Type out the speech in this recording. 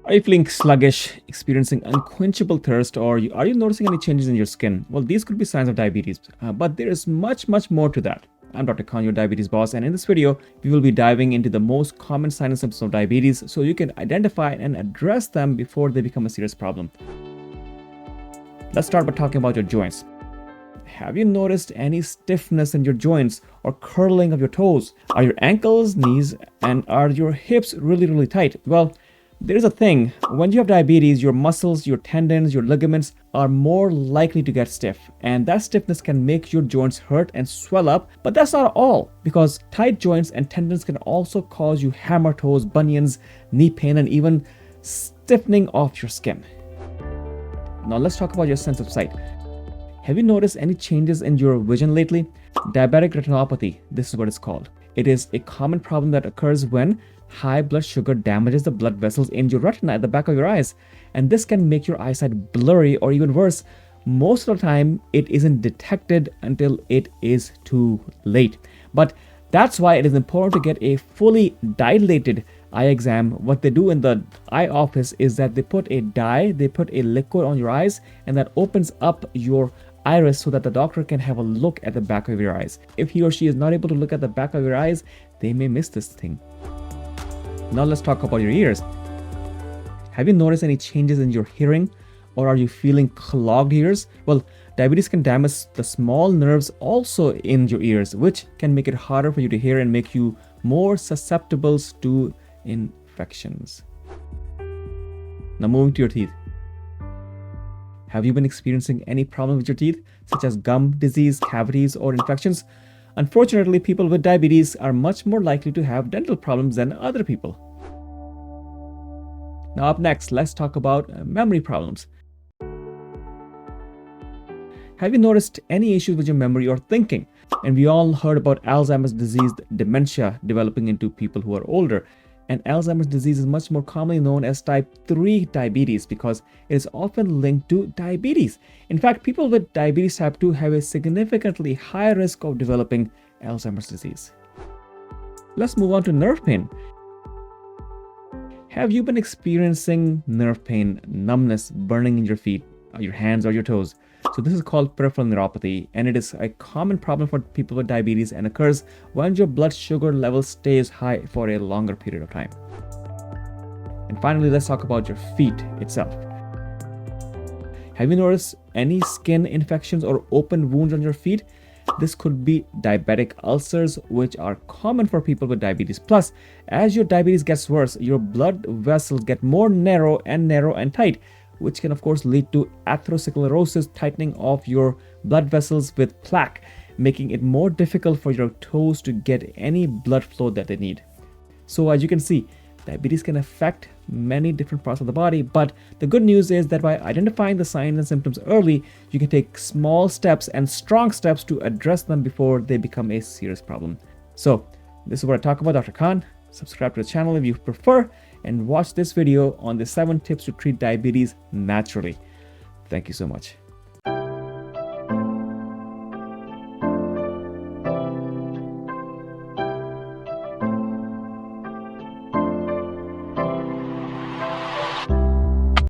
Are you feeling sluggish, experiencing unquenchable thirst, or are you noticing any changes in your skin? Well, these could be signs of diabetes, but there is much more to that. I'm Dr. Khan, your diabetes boss, and in this video, we will be diving into the most common signs and symptoms of diabetes so you can identify and address them before they become a serious problem. Let's start by talking about your joints. Have you noticed any stiffness in your joints or curling of your toes? Are your ankles, knees, and are your hips really tight? Well, there's a thing. When you have diabetes, your muscles, your tendons, your ligaments are more likely to get stiff, and that stiffness can make your joints hurt and swell up. But that's not all, because tight joints and tendons can also cause you hammer toes, bunions, knee pain, and even stiffening of your skin. Now let's talk about your sense of sight. Have you noticed any changes in your vision lately? Diabetic retinopathy, this is what it's called. It is a common problem that occurs when high blood sugar damages the blood vessels in your retina at the back of your eyes, and this can make your eyesight blurry, or even worse, most of the time it isn't detected until it is too late. But that's why it is important to get a fully dilated eye exam. What they do in the eye office is that they put a liquid on your eyes, and that opens up your iris so that the doctor can have a look at the back of your eyes. If he or she is not able to look at the back of your eyes, they may miss this thing. Now let's talk about your ears. Have you noticed any changes in your hearing, or are you feeling clogged ears? Well, diabetes can damage the small nerves also in your ears, which can make it harder for you to hear and make you more susceptible to infections. Now moving to your teeth. Have you been experiencing any problem with your teeth, such as gum disease, cavities, or infections? Unfortunately, people with diabetes are much more likely to have dental problems than other people. Now up next, let's talk about memory problems. Have you noticed any issues with your memory or thinking? And we all heard about Alzheimer's disease, dementia developing into people who are older. And Alzheimer's disease is much more commonly known as type 3 diabetes because it is often linked to diabetes. In fact, people with diabetes type 2 have a significantly higher risk of developing Alzheimer's disease. Let's move on to nerve pain. Have you been experiencing nerve pain, numbness, burning in your feet, your hands, or your toes? So this is called peripheral neuropathy, and it is a common problem for people with diabetes and occurs when your blood sugar level stays high for a longer period of time. And finally, let's talk about your feet itself. Have you noticed any skin infections or open wounds on your feet? This could be diabetic ulcers, which are common for people with diabetes. Plus, as your diabetes gets worse, your blood vessels get more narrow and tight, which can of course lead to atherosclerosis, tightening of your blood vessels with plaque, making it more difficult for your toes to get any blood flow that they need. So as you can see, diabetes can affect many different parts of the body, but the good news is that by identifying the signs and symptoms early, you can take small steps and strong steps to address them before they become a serious problem. So this is what I talk about, Dr. Khan. Subscribe to the channel if you prefer, and watch this video on the 7 tips to treat diabetes naturally. Thank you so much.